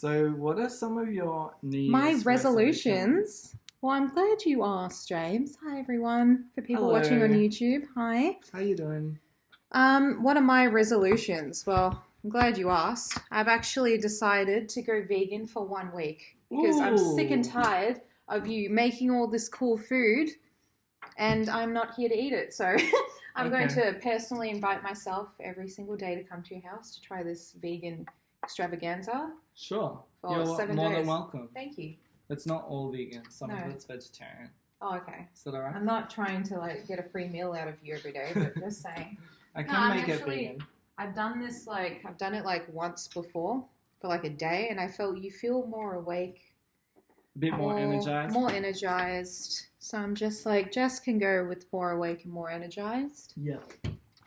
So, what are some of your New Year's My resolutions? resolutions? Well, I'm glad you asked, James. Hi, everyone. For people Hello. watching on YouTube, hi. How you doing? What are my resolutions? Well, I'm glad you asked. I've actually decided to go vegan for 1 week because I'm sick and Ooh. tired of you making all this cool food and I'm not here to eat it. So I'm going Okay. to personally invite myself every single day to come to your house to try this vegan extravaganza Sure. for You're 7 more than days. welcome. Thank you. It's not all vegan. Some No. of it's vegetarian. Oh, okay. Is that alright? I'm not trying to get a free meal out of you every day, but just saying. I No, can I'm make it actually- vegan. I've done it once before for a day, and I felt you feel more awake, A bit more energized. more energized. So I'm just Jess can go with more awake and more energized. Yeah.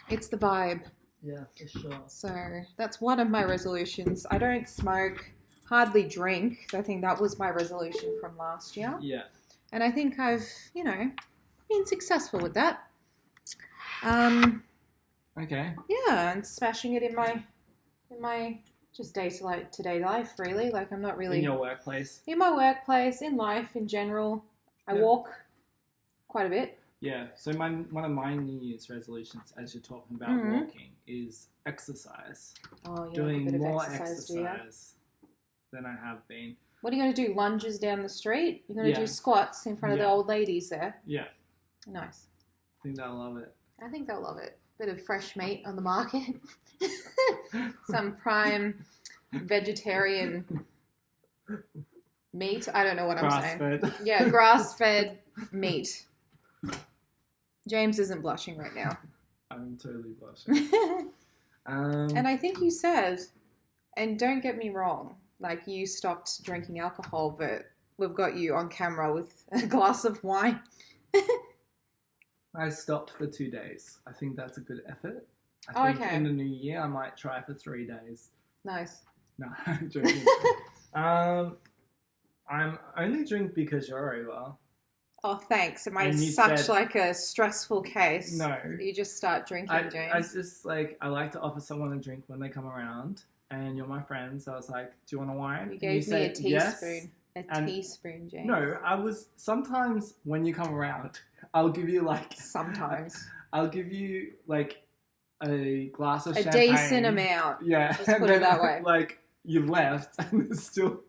It's the vibe. Yeah, for sure. So that's one of my resolutions. I don't smoke, hardly drink. I think that was my resolution from last year. Yeah. And I think I've, been successful with that. Okay. Yeah, and smashing it in my just day-to-day life, really. I'm not really In your workplace. in my workplace, in life in general. I Yeah. walk quite a bit. Yeah. So one of my New Year's resolutions, as you're talking about Mhm. walking, is exercise. Oh, yeah, a Doing bit of more exercise, do you? exercise than I have been. What are you going to do? Lunges down the street? You're going to Yeah. do squats in front of the Yeah. old ladies there? Yeah. Nice. I think they'll love it. I think they'll love it. Bit of fresh meat on the market. Some prime vegetarian meat. I don't know what I'm saying. Grass-fed. Yeah, grass-fed meat. James isn't blushing right now. I'm totally blushing. And I think you said, and don't get me wrong, you stopped drinking alcohol, but we've got you on camera with a glass of wine. I stopped for 2 days. I think that's a good effort. I Oh, think okay. in the new year I might try for 3 days. Nice. No, I'm joking. I'm only drink because you're over. Oh, thanks. Am I And you such said- a stressful case? No. You just start drinking, I James. just I like to offer someone a drink when they come around, and you're my friend, so I was like, "Do you want a wine?" You And gave me a said yes. teaspoon. and- Teaspoon, James. No, I was sometimes when you come around, I'll give you Sometimes. I'll give you a glass of A champagne. decent amount. Yeah, Let's and put it then, that way. You've left, and it's still.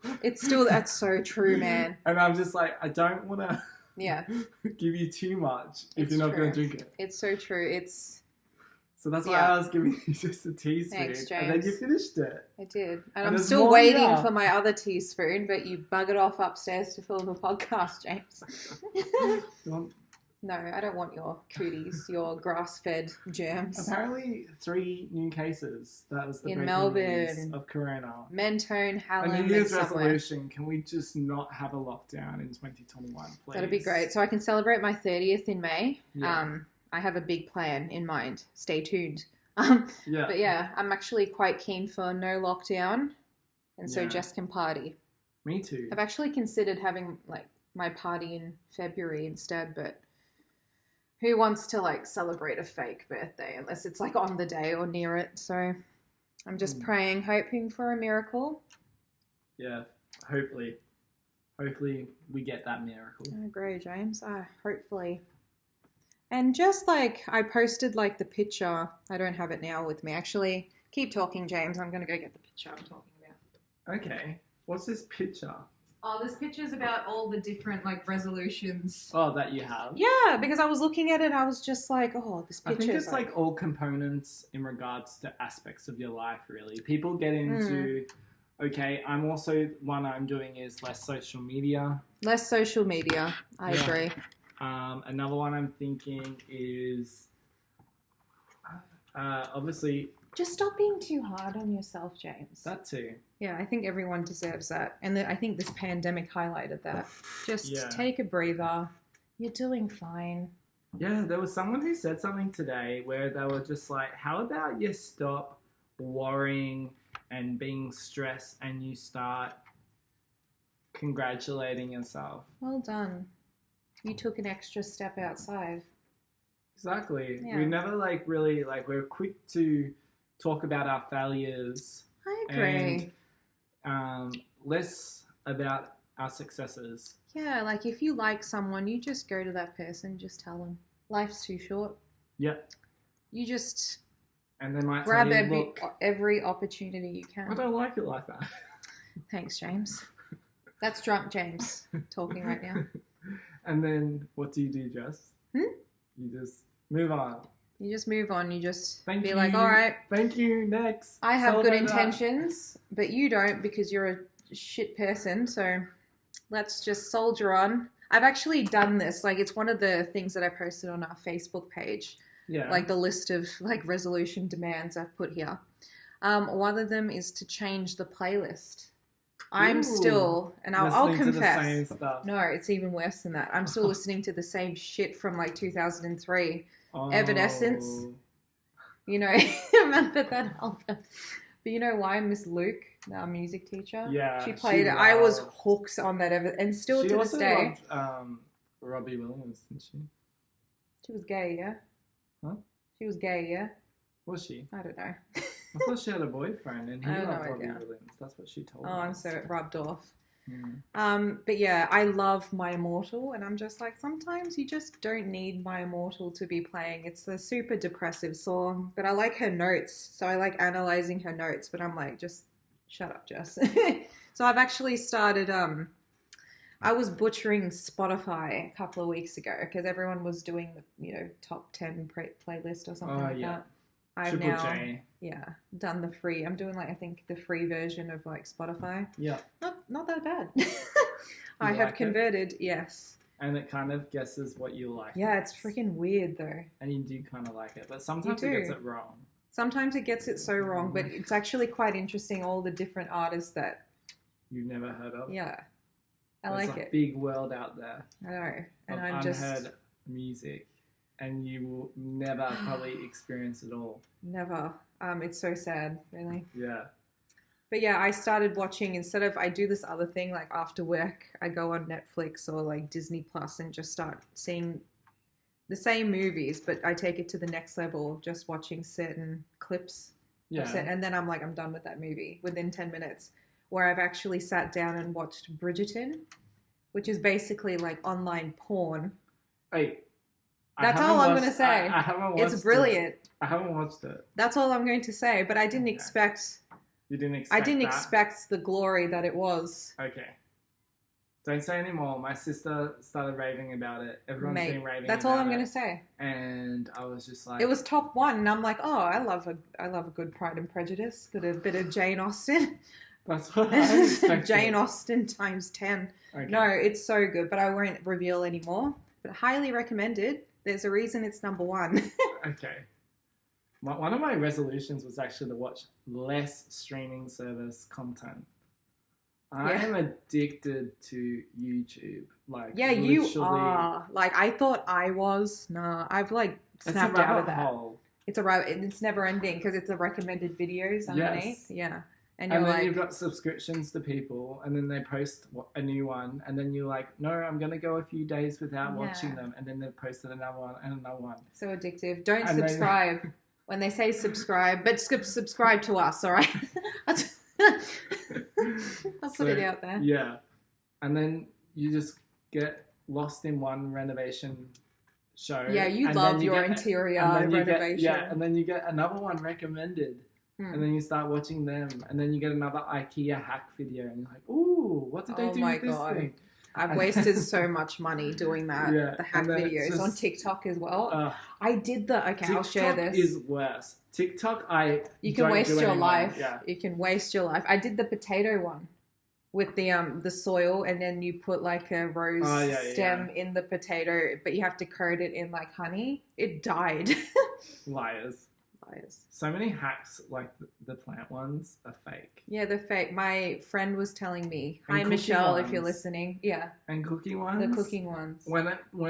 That's so true, man. And I'm just I don't want to Yeah, give you too much if It's you're not going to true. drink it. it's so true. So that's why Yeah. I was giving you just a teaspoon, Thanks, and then you James. finished it. I did. And And I'm there's still more waiting here. for my other teaspoon, but you buggered off upstairs to film the podcast, James. You want- No, I don't want your cooties, your grass-fed germs. Apparently, 3 new cases. That was the In breaking Melbourne. news of Corona. Mentone, A Hallam, New and Year's somewhere. resolution: can we just not have a lockdown in 2021, please? That'd be great. So I can celebrate my 30th in May. Yeah. I have a big plan in mind. Stay tuned. Yeah. But yeah, I'm actually quite keen for no lockdown, and so Yeah. Jess can party. Me too. I've actually considered having my party in February instead, but who wants to celebrate a fake birthday unless it's on the day or near it? So I'm just praying, hoping for a miracle. Yeah. Hopefully we get that miracle. I agree, James. Hopefully. And just I posted the picture. I don't have it now with me. Actually, keep talking, James. I'm going to go get the picture I'm talking about. Okay. What's this picture? Oh, this picture's about all the different resolutions. Oh, that you have. Yeah, because I was looking at it, I was just oh, this I picture. think it's all components in regards to aspects of your life, really. People get into, okay, one I'm doing is less social media. Less social media. I Yeah. agree. Another one I'm thinking is, obviously, Just stop being too hard on yourself, James. that too. Yeah, I think everyone deserves that. And I think this pandemic highlighted that. Just Yeah. take a breather. You're doing fine. Yeah, there was someone who said something today where they were just how about you stop worrying and being stressed and you start congratulating yourself. Well done. You took an extra step outside. Exactly. Yeah. We never really we're quick to talk about our failures I agree. and less about our successes. Yeah, like if you like someone, you just go to that person, just tell them. Life's too short. Yep. You just And they might grab tell you, every opportunity you can. I don't like it like that. Thanks, James. That's drunk James talking right now. And then what do, Jess? You just move on. You just move on. You just Thank be you. like, all right. Thank you. Next. I have good Celebrate intentions, but you don't because you're a shit person. So let's just soldier on. I've actually done this. Like, it's one of the things that I posted on our Facebook page. Yeah. Like the list of like resolution demands I've put here. One of them is to change the playlist. I'm still, and I'll confess. To the same stuff. No, it's even worse than that. I'm still listening to the same shit from like 2003. Evanescence. You know, remember that album? But you know why? Miss Luke, our music teacher. Yeah. She played it. I was hooked on that and still to this day. She also loved Robbie Williams, didn't she? She was gay, yeah. Huh? She was gay, yeah. Was she? I don't know. I thought she had a boyfriend and he loved Robbie Williams. That's what she told me. Oh, so it rubbed off. But yeah, I love My Immortal, and I'm just like, sometimes you just don't need My Immortal to be playing. It's a super depressive song, but I like her notes, so I like analyzing her notes, but I'm like, just shut up, Jess. So I've actually started, I was butchering Spotify a couple of weeks ago because everyone was doing the, top 10 playlist or something like that. I've Triple now, J. done the free. I'm doing I think the free version of like Spotify. Yeah. Not that bad. I have converted, yes. And it kind of guesses what you like. Yeah, it's freaking weird though. And you do kind of like it, but sometimes it gets it wrong. Sometimes it gets it so wrong, but it's actually quite interesting, all the different artists that you've never heard of. Yeah. There's like it. Big world out there. I know. And I'm just unheard music. And you will never probably experience it all. Never. It's so sad, really. Yeah. But yeah, I started watching, I do this other thing, like after work, I go on Netflix or like Disney Plus and just start seeing the same movies, but I take it to the next level, just watching certain clips. Yeah. And then I'm like, I'm done with that movie within 10 minutes, where I've actually sat down and watched Bridgerton, which is basically like online porn. Hey. That's all I'm going to say. I haven't watched it. It's brilliant. I haven't watched it. That's all I'm going to say, but I didn't expect... You didn't expect I didn't expect the glory that it was. Okay. Don't say anymore. My sister started raving about it. Everyone's been raving about it. That's all I'm going to say. And I was just like... It was top one, and I'm like, oh, I love a good Pride and Prejudice. Got a bit of Jane Austen. That's what I expected. Jane Austen times 10. Okay. No, it's so good, but I won't reveal anymore. But highly recommended. There's a reason it's number one. Okay. One of my resolutions was actually to watch less streaming service content. I am addicted to YouTube. Like, you are. Like, I thought I was. Nah, I've like snapped out of that. Hole. It's it's never ending because it's a recommended videos underneath. Yes. Yeah. And then you've got subscriptions to people, and then they post a new one, and then you're like, no, I'm going to go a few days without watching them, and then they've posted another one and another one. So addictive. Don't subscribe. When they say subscribe, but subscribe to us, all right? I'll put it out there. Yeah. And then you just get lost in one renovation show. Yeah, you love your interior renovation. And then you get another one recommended. And then you start watching them, and then you get another IKEA hack video, and you're like, ooh, what did they do with this thing? I've wasted so much money doing that. The hack videos on TikTok as well. I did I'll share this. TikTok is worse. TikTok, you can waste your life. Yeah. You can waste your life. I did the potato one with the soil, and then you put like a rose stem in the potato, but you have to coat it in like honey. It died. Liars. So many hacks, like the plant ones, are fake. Yeah, they're fake. My friend was telling me. Hi, Michelle, if you're listening. Yeah. And cooking ones. The cooking ones. When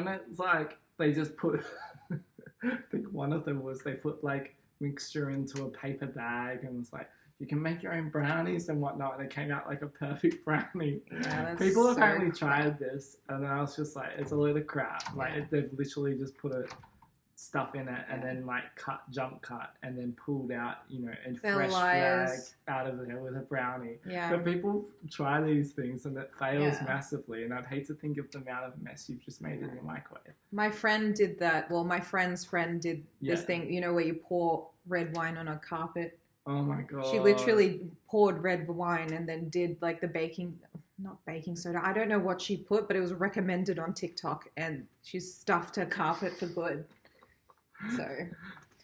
it's like they just put, I think one of them was they put like mixture into a paper bag and was like, you can make your own brownies and whatnot. And it came out like a perfect brownie. Yeah, people apparently tried this, and I was just like, it's a load of crap. Like they've literally just put it stuff in it and then like jump cut and then pulled out, you know, a They're fresh drag liars. out of there with a brownie. Yeah. But people try these things and it fails Yeah. massively, and I'd hate to think of the amount of mess you've just made in your microwave. My friend did that. Well, my friend's friend did this Yeah. thing, you know, where you pour red wine on a carpet. Oh my god. She literally poured red wine and then did like the not baking soda. I don't know what she put, but it was recommended on TikTok, and she stuffed her carpet for good.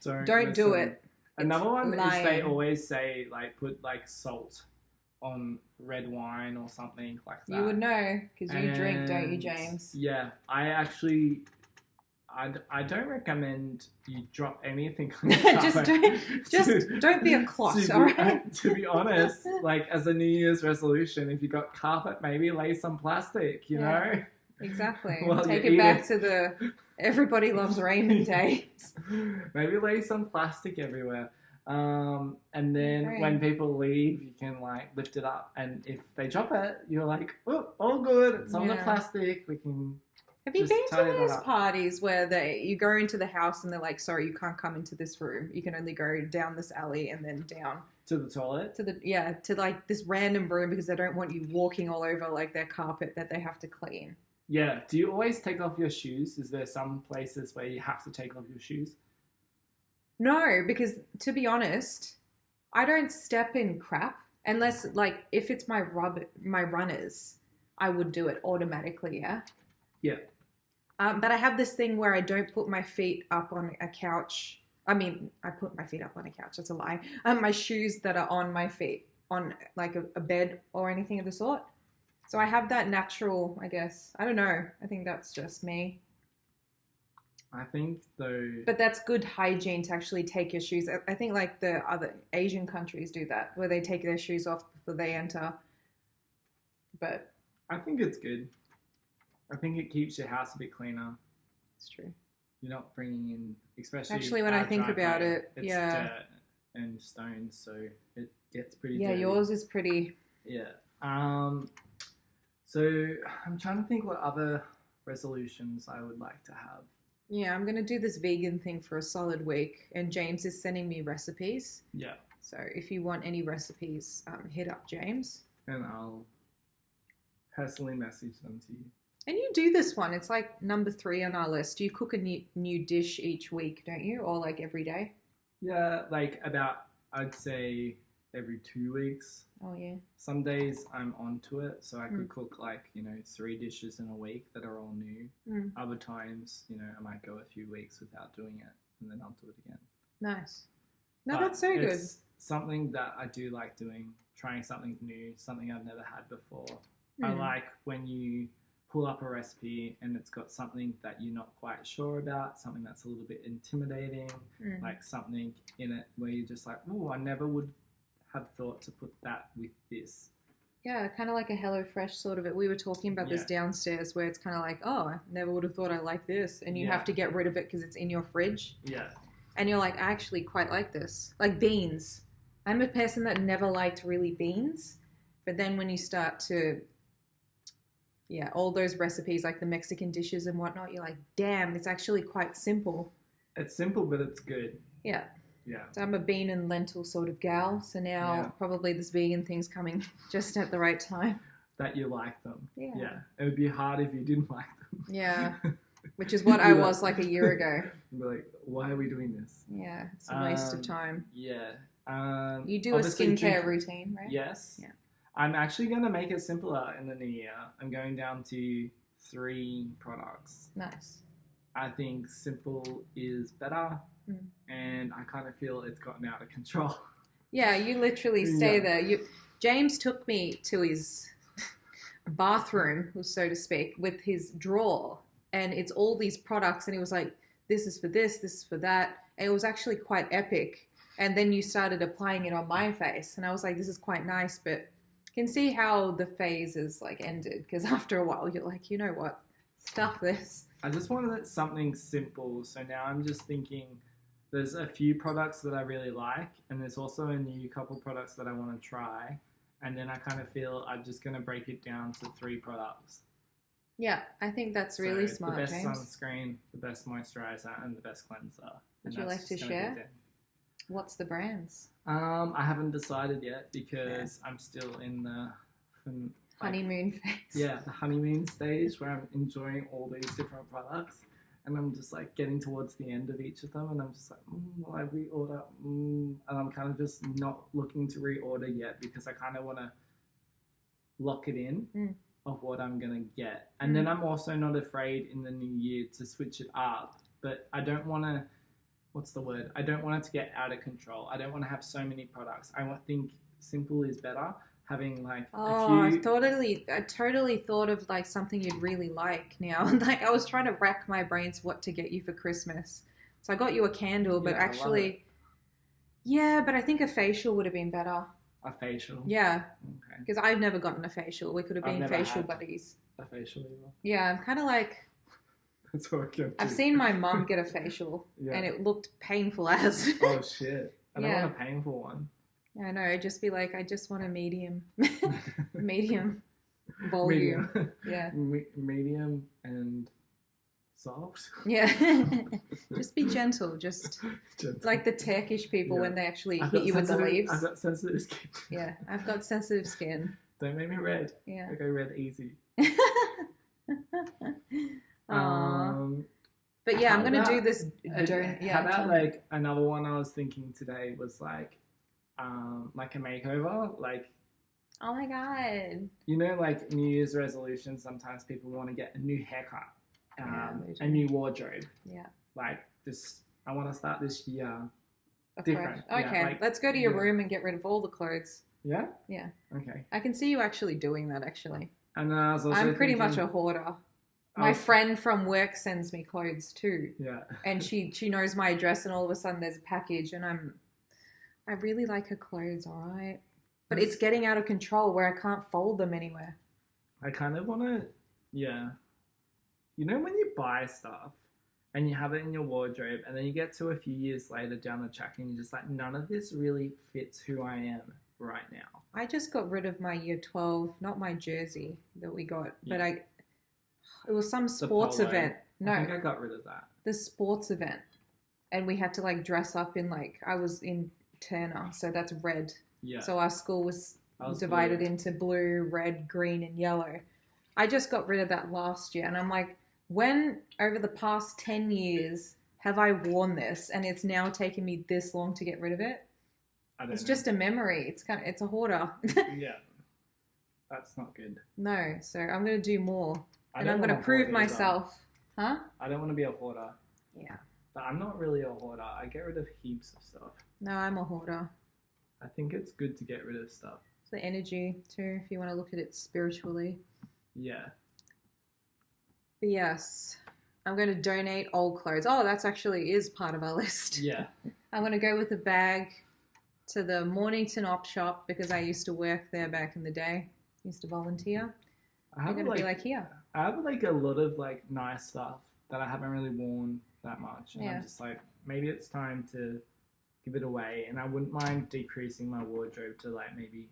So don't do listen. it. Another one is they lying. always say like put like salt on red wine or something like that. You would know because you drink, don't you, And, James? Yeah, I don't recommend you drop anything on your carpet. Don't be a clot, to be, all right? To be honest, like as a New Year's resolution, if you got carpet, maybe lay some plastic, you know? Exactly. While Take you're it back eating. to the everybody loves Raymond days. Maybe lay some plastic everywhere. And then Right. when people leave, you can like lift it up, and if they drop it, you're like, oh, all good. It's on the Yeah. plastic. We can. Have you Just been tidy to that those up. parties where you go into the house and they're like, sorry, you can't come into this room. You can only go down this alley and then down To the toilet. to like this random room because they don't want you walking all over like their carpet that they have to clean. Yeah. Do you always take off your shoes? Is there some places where you have to take off your shoes? No, because to be honest, I don't step in crap unless like if it's my runners, I would do it automatically, yeah? Yeah. But I have this thing where I don't put my feet up on a couch. I mean, I put my feet up on a couch. That's a lie. My shoes that are on my feet on like a bed or anything of the sort. So I have that natural, I guess. I don't know. I think that's just me. I think though. But that's good hygiene to actually take your shoes. I think like the other Asian countries do that, where they take their shoes off before they enter. But I think it's good. I think it keeps your house a bit cleaner. it's true. You're not bringing in, especially Actually, when I our think about driveway, it, it's yeah. dirt and stones, so it gets pretty. Yeah, dirty. yours is pretty. Yeah. So I'm trying to think what other resolutions I would like to have. Yeah, I'm going to do this vegan thing for a solid week, and James is sending me recipes. Yeah. So if you want any recipes, hit up James. And I'll personally message them to you. And you do this one. It's like number 3 on our list. You cook a new dish each week, don't you? Or like every day? Yeah, like about, I'd say every 2 weeks. Oh, yeah. Some days I'm onto it, so I could cook like, 3 dishes in a week that are all new. Mm. Other times, I might go a few weeks without doing it, and then I'll do it again. Nice. No, But that's so good. it's something that I do like doing, trying something new, something I've never had before. I like when you pull up a recipe and it's got something that you're not quite sure about, something that's a little bit intimidating, like something in it where you're just like, oh, I never would have thought to put that with this. Yeah, kind of like a HelloFresh sort of it. We were talking about this downstairs where it's kind of like, oh, I never would have thought I like this. And you have to get rid of it because it's in your fridge. Yeah. And you're like, I actually quite like this. Like beans. I'm a person that never liked really beans. But then when you start to, all those recipes, like the Mexican dishes and whatnot, you're like, damn, it's actually quite simple. It's simple, but it's good. Yeah. Yeah. So I'm a bean and lentil sort of gal. So now probably this vegan thing's coming just at the right time. That you like them. Yeah. Yeah. It would be hard if you didn't like them. Yeah. Which is what I was like a year ago. You'd be like, why are we doing this? Yeah. It's a waste of time. Yeah. You do a obviously skincare routine, right? Yes. Yeah. I'm actually going to make it simpler in the new year. I'm going down to 3 products. Nice. I think simple is better, and I kind of feel it's gotten out of control. Yeah, you literally stay there. James took me to his bathroom, so to speak, with his drawer, and it's all these products, and he was like, this is for this is for that, and it was actually quite epic. And then you started applying it on my face, and I was like, this is quite nice, but can see how the phase is like ended, because after a while you're like, you know what, stuff this. I just wanted something simple, so now I'm just thinking there's a few products that I really like, and there's also a new couple products that I want to try, and then I kind of feel I'm just going to break it down to 3 products. Yeah, I think that's So really smart, the best James. sunscreen, the best moisturizer, and the best cleanser. Would And you that's like to just gonna be share? them. What's the brands? I haven't decided yet because I'm still in the Honeymoon phase. yeah, the honeymoon stage where I'm enjoying all these different products, and I'm just like getting towards the end of each of them, and I'm just like, will I reorder? And I'm kind of just not looking to reorder yet because I kind of want to lock it in of what I'm gonna get, and then I'm also not afraid in the new year to switch it up, but I don't want to. What's the word? I don't want it to get out of control. I don't want to have so many products. I think simple is better. Having like a few. I totally thought of like something you'd really like now. Like I was trying to rack my brains what to get you for Christmas. So I got you a candle, but Yeah, actually, yeah, but I think a facial would have been better. A facial. Yeah, Okay. because I've never gotten a facial. We could have I've been never facial had buddies. A facial either. Yeah, I'm kind of like. That's what I can I've do. seen my mum get a facial, Yeah. and it looked painful as. Oh shit! I don't Yeah. want a painful one. I know. Just be like, I just want a medium, medium volume. Medium. Yeah. Medium and soft. Yeah. Just be gentle. Just Gentle. like the Turkish people Yeah. when they actually I've hit got you with the sensitive- leaves. I've got sensitive skin. Yeah, I've got sensitive skin. Don't make me red. Yeah. I go red easy. Aww. But yeah, I'm How gonna about- do this. How Yeah. about like another one I was thinking today was like a makeover, like. Oh my god. You know, like New Year's resolutions, sometimes people want to get a new haircut, they do. a new wardrobe. Yeah. Like, I want to start this year. Afresh. Different. Yeah, Okay, like- let's go to your yeah. room and get rid of all the clothes. Yeah? Yeah. Okay. I can see you actually doing that, actually. And then I was also I'm pretty much thinking- a hoarder. My friend from work sends me clothes too. Yeah. And she knows my address, and all of a sudden there's a package, and I really like her clothes, all right? But it's getting out of control where I can't fold them anywhere. I kind of want to, yeah. You know when you buy stuff and you have it in your wardrobe and then you get to a few years later down the track and you're just like, none of this really fits who I am right now. I just got rid of my year 12, not my jersey that we got, but it was some sports polo. event. No, I think I got rid of that. the sports event. And we had to like dress up in I was in Turner, so that's red. Yeah. So our school was was divided blue. into blue, red, green, and yellow. I just got rid of that last year, and I'm like, when over the past 10 years have I worn this, and it's now taken me this long to get rid of it? I don't It's know. just a memory. It's a hoarder. Yeah. That's not good. No, so I'm gonna do more, and don't I'm gonna wanna prove hoard either. myself. Huh? I don't want to be a hoarder. Yeah. But I'm not really a hoarder. I get rid of heaps of stuff. No, I'm a hoarder. I think it's good to get rid of stuff. It's the energy too, if you want to look at it spiritually. Yeah. But yes, I'm going to donate old clothes. Oh, that's actually is part of our list. Yeah. I'm going to go with a bag to the Mornington Op Shop because I used to work there back in the day. Used to volunteer. I'm going to be like here. I have like a lot of like nice stuff that I haven't really worn that much. And Yeah. I'm just like, maybe it's time to give it away. And I wouldn't mind decreasing my wardrobe to like maybe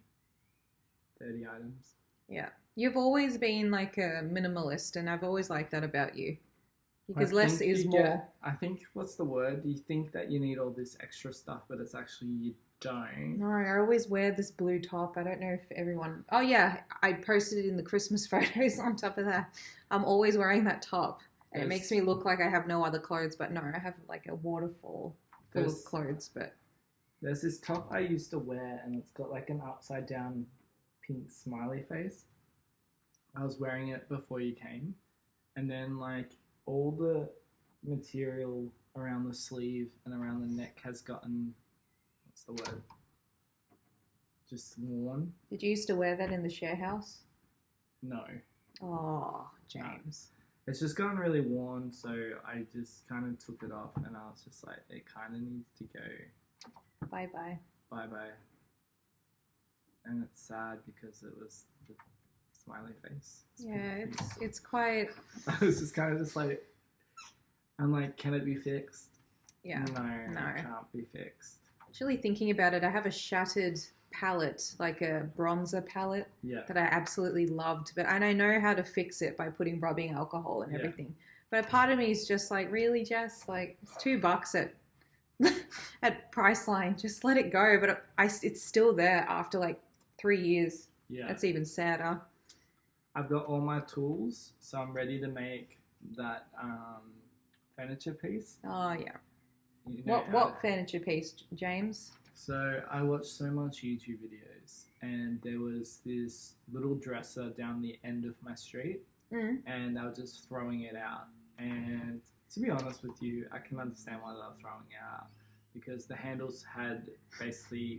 30 items. Yeah. You've always been like a minimalist, and I've always liked that about you. Because I less think is you more. get- I think, what's the word? You think that you need all this extra stuff, but it's actually you don't. No, I always wear this blue top. I don't know if everyone... Oh, yeah. I posted it in the Christmas photos on top of that. I'm always wearing that top. And it Yes. makes me look like I have no other clothes. But no, I have like a waterfall full Yes. of clothes. But There's this top I used to wear, and it's got like an upside down pink smiley face. I was wearing it before you came, and then like all the material around the sleeve and around the neck has gotten, what's the word? Just worn. did you used to wear that in the share house? No, Oh, James. it's just gotten really worn, so I just kind of took it off, and I was just like, it kind of needs to go Bye-bye. bye bye. And it's sad because it was the smiley face. Yeah, it's quite... I was just kind of just like, I'm like, can it be fixed? Yeah. No, No. it can't be fixed. Actually thinking about it, I have a shattered palette, like a bronzer palette Yeah. that I absolutely loved, and I know how to fix it by rubbing alcohol and everything. But a part of me is just like, really, Jess? Like, it's $2 at Priceline. Just let it go. But it's still there after like 3 years. Yeah. That's even sadder. I've got all my tools, so I'm ready to make that furniture piece. Oh, yeah. You know What furniture piece, James? So I watched so much YouTube videos, and there was this little dresser down the end of my street, and they were just throwing it out. And to be honest with you, I can understand why they were throwing it out, because the handles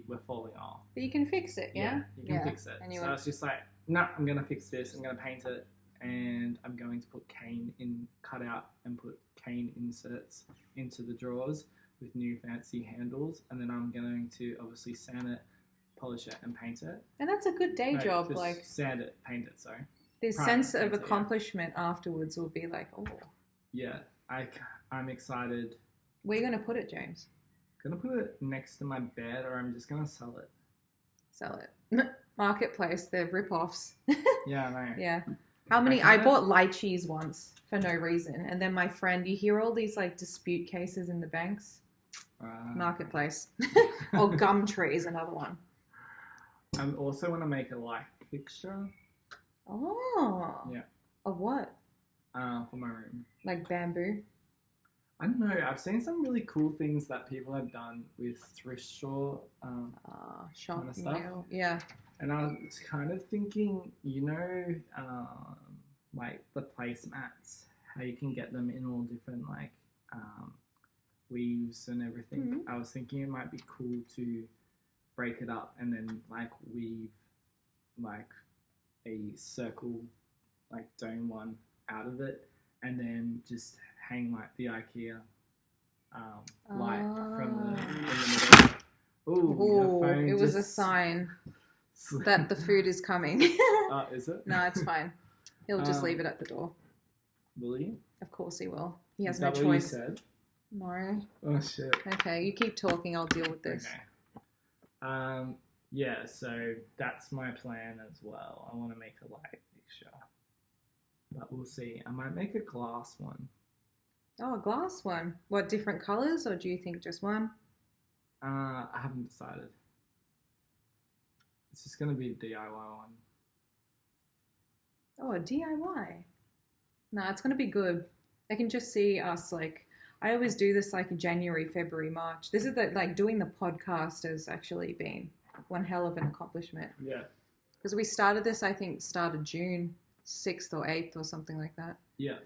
were falling off. But you can fix it, yeah? You can fix it. So I was just like, no, I'm going to fix this. I'm going to paint it, and I'm going to cut out and put cane inserts into the drawers with new fancy handles, and then I'm going to obviously sand it, polish it, and paint it. And that's a good day job. Just like sand it, paint it, sorry. This sense of accomplishment afterwards will be like, oh. Yeah, I'm excited. Where are you going to put it, James? I'm going to put it next to my bed, or I'm just going to sell it. Sell it. Marketplace, they're rip-offs. Yeah, I know. Yeah. I bought lychees once for no reason. And then my friend, you hear all these like dispute cases in the banks. Marketplace. Or gum tree is another one. I also want to make a light fixture. Oh. Yeah. Of what? For my room. Like bamboo? I don't know. I've seen some really cool things that people have done with thrift store shop kind of stuff. Mail. Yeah. And I was kind of thinking, like the placemats, how you can get them in all different like weaves and everything. Mm-hmm. I was thinking it might be cool to break it up and then like weave like a circle, like dome one out of it, and then just hang like the IKEA light from the middle. Ooh, it was a sign that the food is coming. Is it? No, it's fine. He'll just leave it at the door. Will he? Of course he will. He has Is no that choice. what you said? No. Oh shit. Okay, you keep talking. I'll deal with this. Okay. Yeah, so that's my plan as well. I want to make a light fixture, but we'll see. I might make a glass one. Oh, a glass one. What, different colours, or do you think just one? I haven't decided. It's just going to be a DIY one. Oh, a DIY. No, it's going to be good. I can just see us, like, I always do this like January, February, March. This is like doing the podcast has actually been one hell of an accomplishment. Yeah. Because we started this, I think, started June 6th or 8th or something like that. Yeah.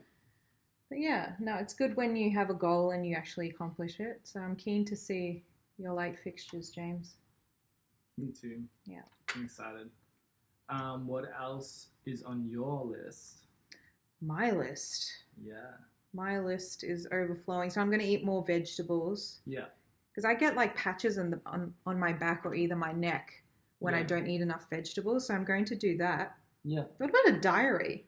But yeah, no, it's good when you have a goal and you actually accomplish it. So I'm keen to see your light fixtures, James. Me too. Yeah. I'm excited. What else is on your list? My list. Yeah. My list is overflowing. So I'm going to eat more vegetables. Yeah. Because I get like patches on my back or either my neck when I don't eat enough vegetables. So I'm going to do that. Yeah. What about a diary?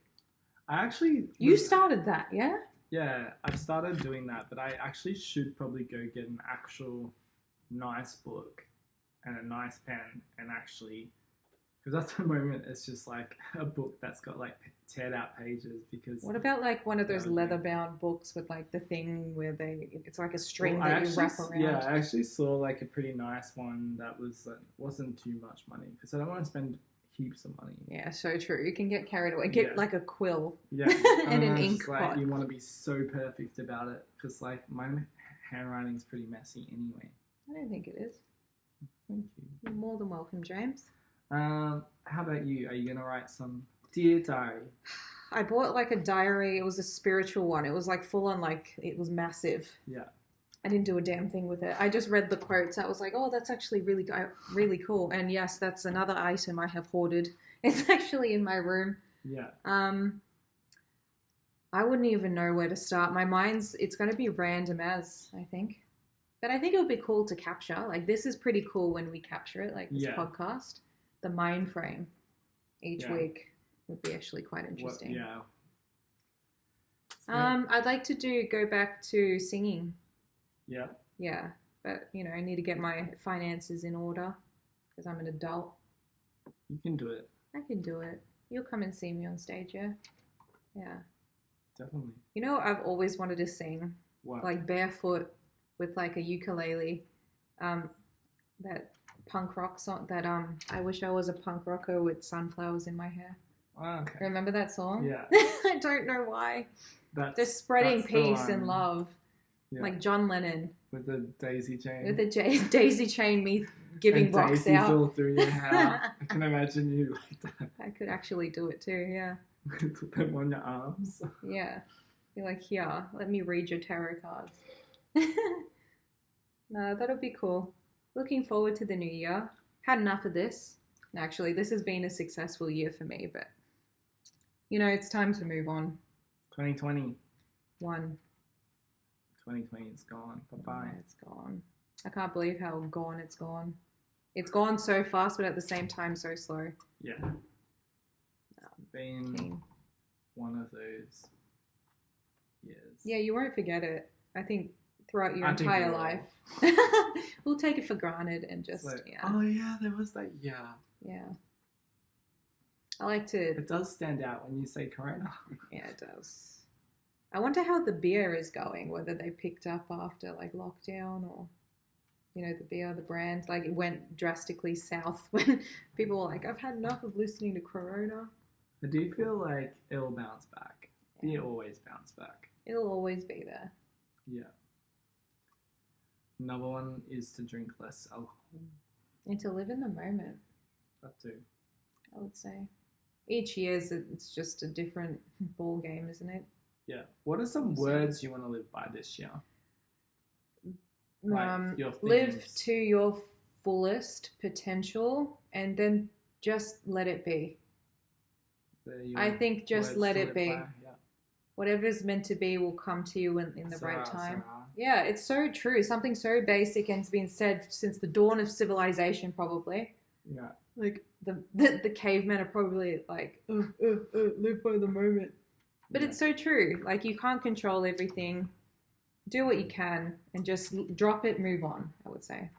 You started that, yeah? Yeah, I've started doing that, but I actually should probably go get an actual nice book and a nice pen and actually, because at the moment it's just like a book that's got like teared out pages. Because what about like one of those leather bound books with like the thing where it's like a string that you wrap around? Yeah, I actually saw like a pretty nice one that wasn't too much money, because I don't want to spend heaps of money. Yeah, so true. You can get carried away. Get like a quill. Yeah. And an ink pot. Like, you want to be so perfect about it, because like my handwriting's pretty messy anyway. I don't think it is. Thank you. You're more than welcome, James. How about you? Are you going to write some Dear Diary? I bought like a diary. It was a spiritual one. It was like full on, like it was massive. Yeah. I didn't do a damn thing with it. I just read the quotes. I was like, oh, that's actually really cool. And yes, that's another item I have hoarded. It's actually in my room. Yeah. I wouldn't even know where to start. It's going to be random as, I think. But I think it would be cool to capture. Like, this is pretty cool when we capture it, like this podcast. The mind frame each week would be actually quite interesting. I'd like to go back to singing. Yeah. Yeah, but I need to get my finances in order. because I'm an adult. You can do it. I can do it. You'll come and see me on stage, yeah? Yeah. Definitely. You know what I've always wanted to sing? What? Like barefoot with like a ukulele. That punk rock song that I wish I was a punk rocker with sunflowers in my hair. Oh, okay. Remember that song? Yeah. I don't know why. Just spreading spreading peace and love. Yeah. Like John Lennon. With the daisy chain. With the daisy chain, me giving and rocks daisies out. all through your hair. I can imagine you like that. I could actually do it too, yeah. Put them on your arms. Yeah. Be like, here, let me read your tarot cards. No, that'll be cool. Looking forward to the new year. Had enough of this. Actually, this has been a successful year for me, but you know, it's time to move on. 2020. 2020 is gone. Bye-bye. It's gone. I can't believe how gone it's gone. It's gone so fast, but at the same time, so slow. Yeah. It's been one of those years. Yeah, you won't forget it. I think throughout your entire life. We'll take it for granted and just, yeah. Oh, yeah, there was that, yeah. Yeah. I like to... It does stand out when you say Corona. Yeah, it does. I wonder how the beer is going, whether they picked up after, like, lockdown or, you know, the beer, the brand. Like, it went drastically south when people were like, I've had enough of listening to Corona. I do feel like it'll bounce back. Yeah. Beer always bounce back. It'll always be there. Yeah. Another one is to drink less alcohol. And to live in the moment. That too. I would say. Each year, it's just a different ball game, isn't it? Yeah. What are some words you want to live by this year? Like your live to your fullest potential and then just let it be. I think just let it be. Yeah. Whatever's meant to be will come to you in the right time. Sarah. Yeah, it's so true. Something so basic and has been said since the dawn of civilization, probably. Yeah. Like the cavemen are probably like, live by the moment. But it's so true. Like, you can't control everything. Do what you can and just drop it, move on, I would say.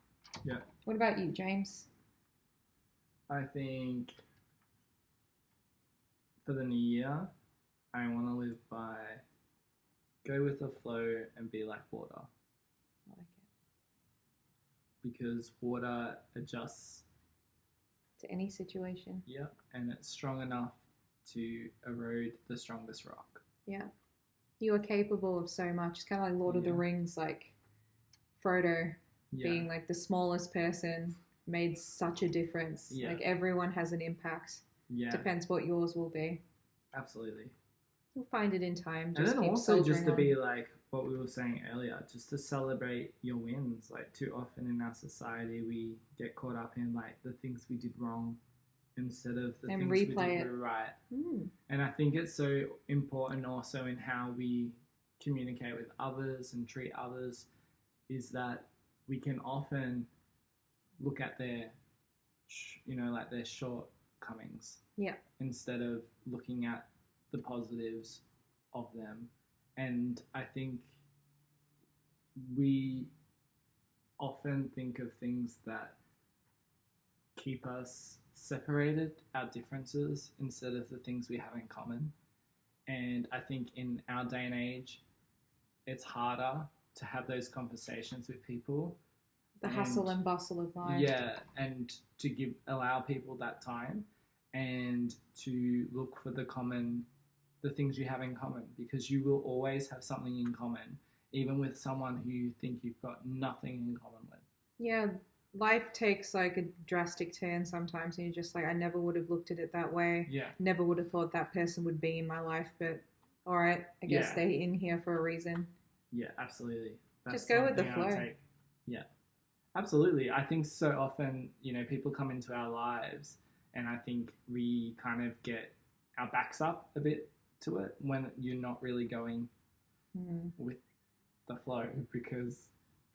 Yeah. What about you, James? I think for the new year, I want to live by go with the flow and be like water. I like it. Because water adjusts. To any situation. Yeah. And it's strong enough to erode the strongest rock. Yeah. You are capable of so much. It's kind of like Lord of the Rings, like Frodo being like the smallest person made such a difference. Yeah. Like, everyone has an impact. Yeah. Depends what yours will be. Absolutely. You'll find it in time. And Just then keep also just to soldiering be on. like what we were saying earlier, just to celebrate your wins. Like, too often in our society, we get caught up in like the things we did wrong instead of the And things we replay did it. right. Mm. And I think it's so important also in how we communicate with others and treat others, is that we can often look at their, like their shortcomings. Yeah. Instead of looking at the positives of them. And I think we often think of things that keep us separated, our differences, instead of the things we have in common. And I think in our day and age, it's harder to have those conversations with people. The hustle and bustle of life. Yeah, and to allow people that time and to look for the things you have in common, because you will always have something in common, even with someone who you think you've got nothing in common with. Yeah, life takes like a drastic turn sometimes, and you're just like, I never would have looked at it that way. Yeah. Never would have thought that person would be in my life, but all right, I guess they're in here for a reason. Yeah, absolutely. That's just go with the something I flow. take. Yeah, absolutely. I think so often, people come into our lives, and I think we kind of get our backs up a bit to it when you're not really going with the flow, because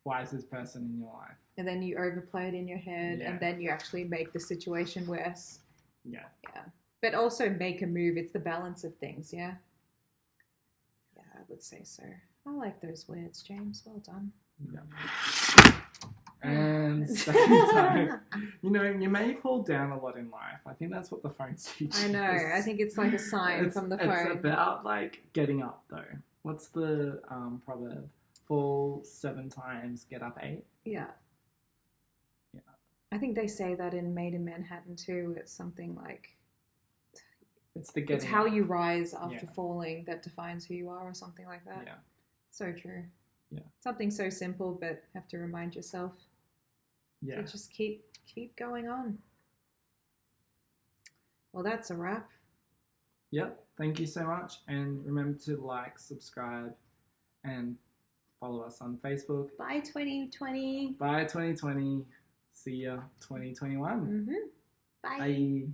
why is this person in your life? And then you overplay it in your head, and then you actually make the situation worse. Yeah. Yeah. But also make a move. It's the balance of things, yeah? Yeah, I would say so. I like those words, James. Well done. Yeah. And second time, you know, you may fall down a lot in life. I think that's what the phone teaches. I know. I think it's like a sign from the phone. It's about like getting up though. What's the proverb? Fall 7 times, get up 8. Yeah. Yeah. I think they say that in Made in Manhattan too. It's something like it's how up. you rise after falling that defines who you are, or something like that. Yeah. So true. Yeah. Something so simple, but have to remind yourself. Yeah. To just keep going on. Well, that's a wrap. Yep. Thank you so much, and remember to like, subscribe, and follow us on Facebook. Bye 2020. Bye 2020. See ya 2021. Bye. Bye.